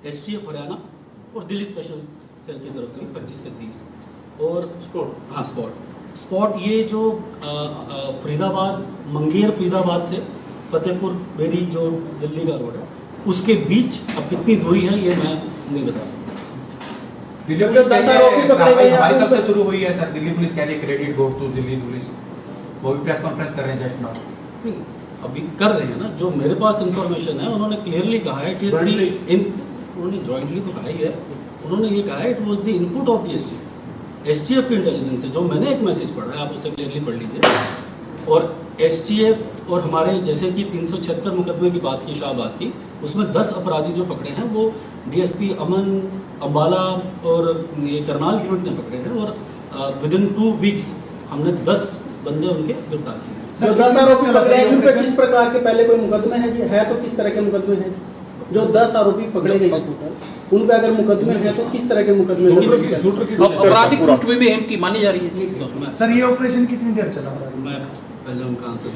STF Haryana और Delhi special cell की तरफ से 25 से 30 और स्पॉट। हाँ, स्पॉट ये जो फरीदाबाद, मंगेर फरीदाबाद से फतेहपुर बेरी जो दिल्ली का रोड है उसके बीच अब कितनी दूरी है ये मैं नहीं बता सकता। दिल्ली पुलिस हमारी तरफ से शुरू हुई है सर। दिल्ली पुलिस कह रही है credit go to Delhi police, वो भी प्रेस कॉन्फ्रेंस कर रहे हैं जस्ट नाउ। नहीं, अभी कर रहे हैं ना, जो मेरे पास इंफॉर्मेशन है उन्होंने क्लियरली कहा है इट इज दी उन्होंने जॉइंटली तो कहा ही है, उन्होंने ये कहा है it was the input of the STF की इंटेलिजेंस है, जो मैंने एक मैसेज पढ़ा है आप उससे क्लियरली पढ़ लीजिए। और STF और हमारे जैसे कि 376 मुकदमे की बात की, शाह बात की, उसमें 10 अपराधी जो पकड़े हैं वो DSP अमन अम्बाला और ये करनाल यूनिट ने पकड़े हैं और विद इन 2 वीक्स हमने 10 बंदे उनके गिरफ्तार किए। जो 10 आरोपी पकड़े हैं उन पे किस प्रकार के पहले कोई मुकदमे हैं जी? है तो किस तरह के मुकदमे हैं? जो 10 आरोपी पकड़े गए उन पे अगर मुकदमे हैं तो किस तरह के मुकदमे? आपराधिक पृष्ठभूमि में की मानी जा रही है सर। ये ऑपरेशन कितनी देर चला? मैं पहले उनका आंसर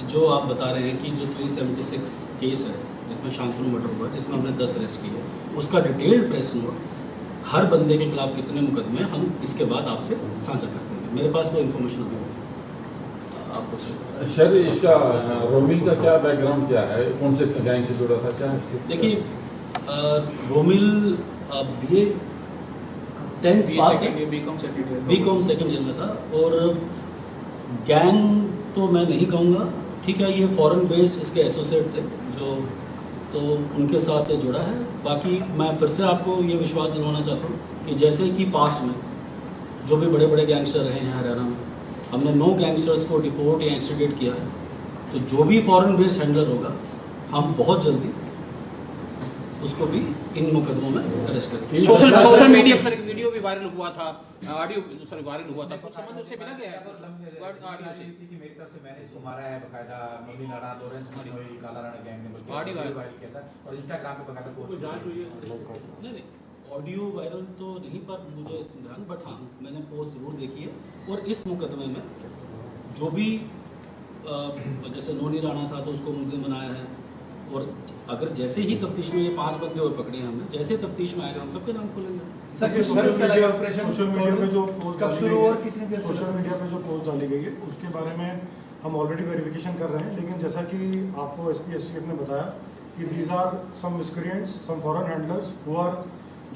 जो आप बता रहे हैं कि जो 376 केस है जिसमें शांतनु मर्डर हुआ, जिसमें हमने 10 अरेस्ट किए, उसका डिटेल्ड प्रेस नोट हर बंदे के खिलाफ कितने मुकदमे हम इसके बाद आपसे साझा करते हैं। मेरे पास वो इन्फॉर्मेशन अभी आप पूछ रहे हैं। सर इसका रोमिल का क्या बैकग्राउंड क्या है, कौन से गैंग से जुड़ा था, क्या है? देखिए रोमिल BA 10th पास है, बीकॉम सेकेंड ईयर में था और गैंग तो मैं नहीं कहूँगा, ठीक है, ये फॉरेन बेस्ड इसके एसोसिएट थे जो, तो उनके साथ जुड़ा है। बाकी मैं फिर से आपको ये विश्वास दिलवाना चाहता हूँ कि जैसे कि पास्ट में जो भी बड़े बड़े गैंगस्टर रहे हैं हरियाणा में, हमने 9 गैंगस्टर्स को डिपोर्ट या एक्सट्रीडेट किया है, तो जो भी फॉरेन बेस्ड हैंडलर होगा हम बहुत जल्दी उसको भी इन मुकदमों में अरेस्ट करेंगे। सोशल मीडिया पर एक वीडियो भी वायरल हुआ था, ऑडियो वायरल हुआ था, कुछ संबंध उससे मिला गया है? ऑडियो थी कि मेरी तरफ से मैंने इसको मारा है, बकायदा मम्मी नारा लॉरेंस मनोई काला राणा गैंग ने ऑडियो वायरल किया था और इंस्टाग्राम पे बकायदा पोस्ट जांच हुई है। नहीं, ऑडियो वायरल तो नहीं, पर मुझे ध्यान, बट हाँ मैंने पोस्ट जरूर देखी है। और इस मुकदमे में जो भी जैसे नोनी राणा था तो उसको मुलजिम बनाया है, और अगर जैसे ही तफ्तीश में ये 5 बंदे और पकड़े हैं हमने, जैसे तफ्तीश में आएगा हम सबके नाम खोलेंगे। सोशल मीडिया पे जो पोस्ट कब शुरू और कितनी देर सोशल मीडिया पे जो पोस्ट डाली गई है उसके बारे में हम ऑलरेडी वेरिफिकेशन कर रहे हैं, लेकिन जैसा कि आपको SP STF ने बताया कि these are some miscreants, some foreign handlers who are,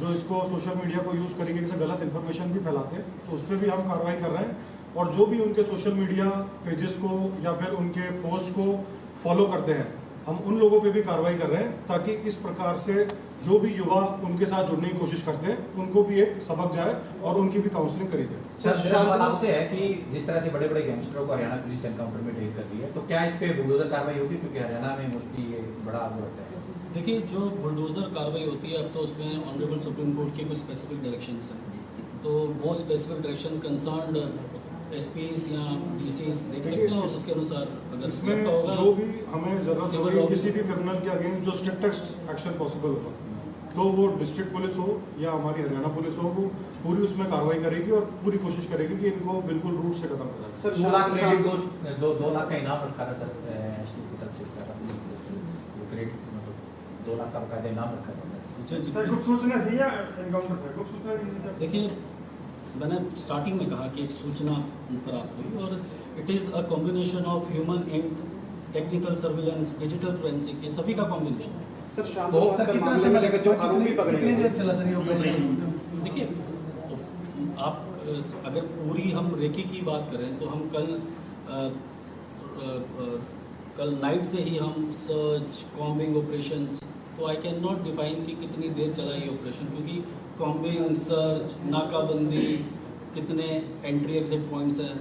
जो इसको सोशल मीडिया को यूज़ तरीके से गलत इन्फॉर्मेशन भी फैलाते हैं, तो उस पर भी हम कार्रवाई कर रहे हैं। और जो भी उनके सोशल मीडिया पेजेस को या फिर उनके पोस्ट को फॉलो करते हैं, हम उन लोगों पे भी कार्रवाई कर रहे हैं ताकि इस प्रकार से जो भी युवा उनके साथ जुड़ने की कोशिश करते हैं उनको भी एक सबक जाए और उनकी भी काउंसलिंग करी जाए। सर सवाल आपसे है कि जिस तरह से बड़े बड़े गैंगस्टरों को हरियाणा पुलिस एनकाउंटर में ढेर कर दी है, तो क्या इस पे बुलडोजर कार्रवाई होगी? क्योंकि हरियाणा में मोस्टली ये बड़ा वो होता है। देखिए, जो बुलडोजर कार्रवाई होती है अब तो उसमें ऑनरेबल सुप्रीम कोर्ट के कुछ स्पेसिफिक डायरेक्शंस हैं, तो वो स्पेसिफिक डायरेक्शन कंसर्न्ड SPs या DCs देख सकते हैं और उसके अनुसार अगर इसमें जो भी हमें जरूरत होगी किसी भी क्रिमिनल के अगेंस्ट जो स्ट्रिक्टेस्ट एक्शन पॉसिबल होगा, तो वो डिस्ट्रिक्ट पुलिस हो या हमारी हरियाणा पुलिस हो, वो पूरी उसमें कार्रवाई करेगी और पूरी कोशिश करेगी कि इनको बिल्कुल रूट से खत्म करें। सर 2 लाख का इनाम रखा था सर STF की तरफ से, क्रेडिट मतलब 2 लाख का बकायदा इनाम रखा था। सर गुप्त सूचना थी या एनकाउंटर था? गुप्त सूचना थी। देखिए, मैंने स्टार्टिंग में कहा कि एक सूचना प्राप्त हुई और it is a combination of human and technical surveillance, digital forensic, ये सभी का कॉम्बिनेशन। सर कितना समय लगेगा जो आरोपी पकड़े? कितनी देर चला सर ये ऑपरेशन? देखिए, आप अगर पूरी हम रेकी की बात करें तो हम कल नाइट से ही हम सर्च कॉम्बिंग ऑपरेशंस, तो आई कैन नॉट डिफाइन कि कितनी देर चला ये ऑपरेशन, क्योंकि कॉम्बिंग, सर्च, नाकाबंदी, कितने एंट्री एग्जिट पॉइंट्स हैं।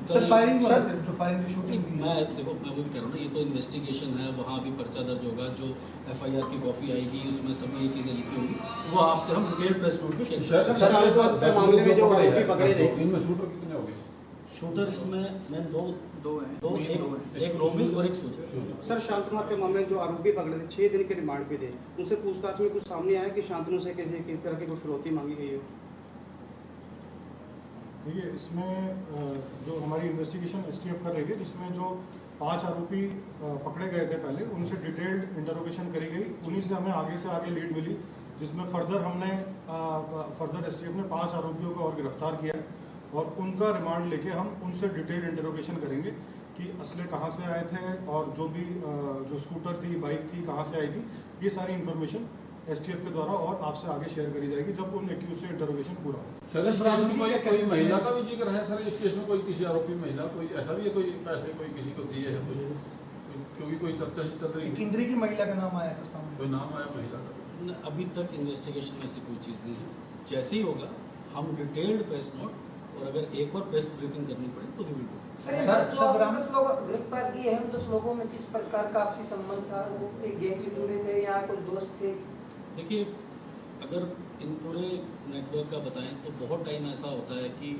सर फायरिंग वाला सर जो फायरिंग की शूटिंग, मैं देखो मैं वो भी कह रहा हूँ ना, ये तो इन्वेस्टिगेशन है, वहाँ भी पर्चा दर्ज होगा, जो FIR की कॉपी आएगी उसमें सब ये चीज़ें लिखी होंगी, वो आपसे हम डिटेल प्रेस नोट में शेयर करेंगे। सर मामले में जो आरोपी पकड़े थे इनमें शूटर कितने हो गए? शूटर इसमें मैं दो हैं, एक रोमिल और एक सूजन। सर शांतनु के मामले में जो आरोपी पकड़े थे 6 दिन के रिमांड पे थे, उनसे पूछताछ में कुछ सामने आया कि शांतनु से किस तरह की कुछ फिरौती मांगी गई हो? देखिए, इसमें जो हमारी इन्वेस्टिगेशन STF कर रही है, जिसमें जो 5 आरोपी पकड़े गए थे पहले, उनसे डिटेल्ड इंटरोगेशन करी गई। उन्हीं से हमें आगे से आगे लीड मिली, जिसमें फर्दर एसटीएफ ने 5 आरोपियों को और गिरफ्तार किया है और उनका रिमांड लेके हम उनसे डिटेल्ड इंटरोगेशन करेंगे कि असले कहाँ से आए थे और जो भी जो स्कूटर थी, बाइक थी, कहाँ से आई थी, ये सारी इन्फॉर्मेशन एसटीएफ के द्वारा और आपसे आगे शेयर करी जाएगी जब उन एक्यूज से इंटरोगेशन पूरा हो। सर, इस केस में कोई महिला का भी जिक्र है सर? इस केस में कोई किसी आरोपी महिला, कोई ऐसा भी है, कोई पैसे कोई किसी को दिए है, क्योंकि कोई चर्चा ही चल रही है? केंद्रीय की महिला का नाम आया सर सामने, कोई नाम आया महिला का? अभी तक इन्वेस्टिगेशन में ऐसी कोई चीज़ नहीं है। जैसे ही होगा हम डिटेल्ड प्रेस नोट और अगर एक और प्रेस ब्रीफिंग करनी पड़े तो भी बिल्कुल। सर, 10 लोग गिरफ्तार किए हैं, 10 लोगों में किस प्रकार का आपसी संबंध था? वो एक गैंग से जुड़े थे या कोई दोस्त थे? देखिए, अगर इन पूरे नेटवर्क का बताएं तो बहुत टाइम ऐसा होता है कि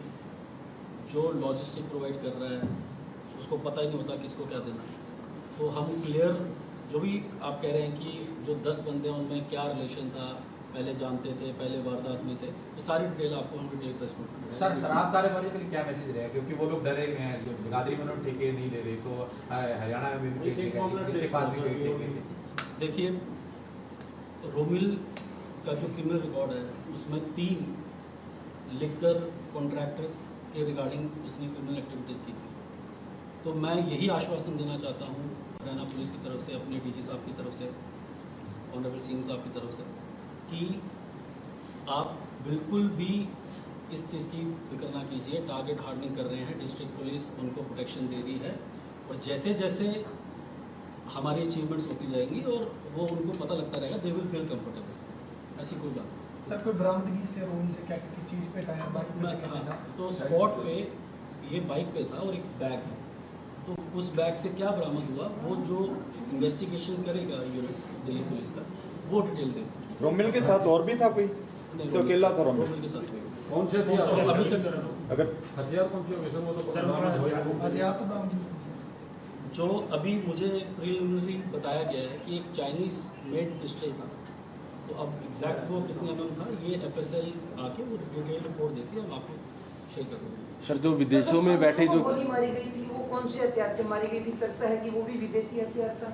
जो लॉजिस्टिक प्रोवाइड कर रहा है उसको पता ही नहीं होता किसको क्या देना। तो हम क्लियर, जो भी आप कह रहे हैं कि जो 10 बंदे हैं उनमें क्या रिलेशन था, पहले जानते थे, पहले वारदात में थे, ये सारी डिटेल आपको हम डिटेल प्रेस नोट करेंगे। सर, शराब कारोबारियों के लिए क्या मैसेज रहेगा? क्योंकि वो लोग डरे हुए हैं, जो जगाधरी में उन्होंने ठेके नहीं दे रहे, तो हरियाणा में भी इसके पास भी कई ठेके थे। देखिए, रोमिल का जो क्रिमिनल रिकॉर्ड है उसमें 3 लिकर कॉन्ट्रैक्टर्स के रिगार्डिंग उसने क्रिमिनल एक्टिविटीज़ की थी। तो मैं यही आश्वासन देना चाहता हूँ हरियाणा पुलिस की तरफ से, अपने डीजी साहब की तरफ से, ऑनरेबल सीएम साहब की तरफ से, कि आप बिल्कुल भी इस चीज़ की फिक्र ना कीजिए। टारगेट हार्डनिंग कर रहे हैं, डिस्ट्रिक्ट पुलिस उनको प्रोटेक्शन दे रही है और जैसे जैसे हमारी अचीवमेंट्स होती जाएंगी और वो उनको पता लगता रहेगा, दे विल फील कंफर्टेबल। ऐसी कोई बात नहीं। सर, कोई बरामदगी से रोमी से क्या किस चीज़ पे था, बाइक पे कैसे था? तो स्पॉट पे ये बाइक पे था और एक बैग था। तो उस बैग से क्या बरामद हुआ वो जो इन्वेस्टिगेशन करेगा यूनिट दिल्ली पुलिस का, वो डिटेल देगा। रोमिल के साथ और भी था कोई? नहीं, तो अकेला था रोमिल? के साथ कोई। कौन से थे अभी तक अगर हथियार कौन से होंगे सर? वो तो हथियार तो बरामदगी जो अभी मुझे प्रिलिमिनरी बताया गया है कि एक चाइनीज़ मेड पिस्टल था। तो अब एग्जैक्ट वो कितने mm था, ये FSL आके वो डिटेल रिपोर्ट देती है, हम आपको शेयर कर देंगे। सर, जो विदेशों में बैठे जो गोली मारी गई थी वो कौन से हथियार से मारी गई थी? चर्चा है कि वो भी विदेशी हथियार था।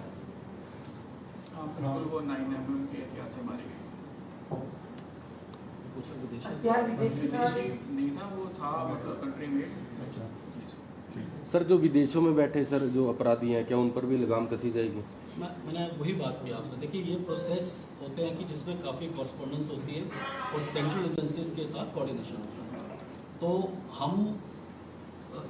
बिल्कुल, वो 9mm के हथियार से मारी गई। कुछ विदेशी हथियार विदेशी था? विदेशी नहीं था, वो था मतलब कंट्री मेड। अच्छा, सर, जो विदेशों में बैठे सर जो अपराधी हैं, क्या उन पर भी लगाम कसी जाएगी? मैंने वही बात की आपसे। देखिए, ये प्रोसेस होते हैं कि जिसमें काफ़ी कॉरस्पॉन्डेंस होती है और सेंट्रल एजेंसीज के साथ कोऑर्डिनेशन होता है। तो हम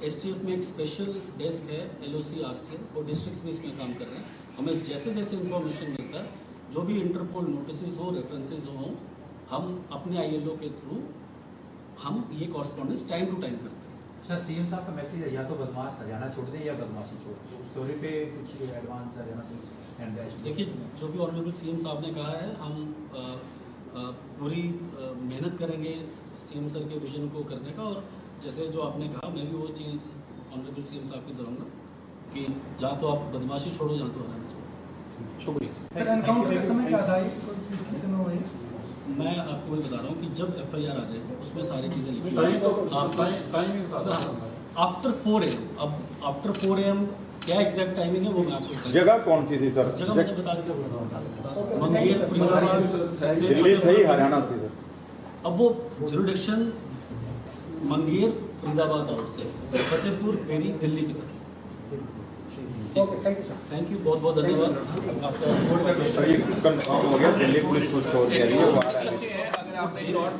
एसटीएफ में एक स्पेशल डेस्क है LOC RCM और डिस्ट्रिक्ट्स में इसमें काम कर रहे हैं। हमें जैसे जैसे इंफॉर्मेशन मिलता है, जो भी इंटरपोल नोटिस हो, रेफरेंसेज हों, हम अपने ILO के थ्रू हम ये कॉरस्पॉन्डेंस टाइम टू टाइम करते हैं। सर, सीएम साहब का मैसेज है, या तो बदमाश हरियाणा छोड़ दें या बदमाशी छोड़ दें। उस स्टोरी पे कुछ एडवांस हरियाणा पुलिस एंड देखिए, जो भी ऑनरेबल सीएम साहब ने कहा है, हम पूरी मेहनत करेंगे सीएम सर के विजन को करने का। और जैसे जो आपने कहा, मैं भी वो चीज़ ऑनरेबल सीएम साहब की दोहराऊंगा कि जहाँ तो आप बदमाशी छोड़ो, जहाँ तो हरियाणा छोड़ो। शुक्रिया सर, एनकाउंटर के समय क्या था, किस समय हुई? मैं आपको वही बता रहा हूँ कि जब FIR आ जाएगी उसमें सारी चीज़ें लिखी आफ्टर 4 AM। अब आफ्टर 4 AM क्या एग्जैक्ट टाइमिंग है वो मैं आपको बता। जगह कौन सी थी सर? जगह मैंने बता दिया, मंगेर फरीदाबाद दिल्ली थी, हरियाणा थी सर? अब वो जुरिडिक्शन मंगेर फरीदाबाद रोड से फतेहपुर बेरी दिल्ली की तरफ। Okay, thank you sir. Thank you, बहुत बहुत धन्यवाद आपका। सर, ये कंफर्म हो गया, दिल्ली पुलिस को छोड़ दिया। अच्छे हैं, अगर आपने शॉर्ट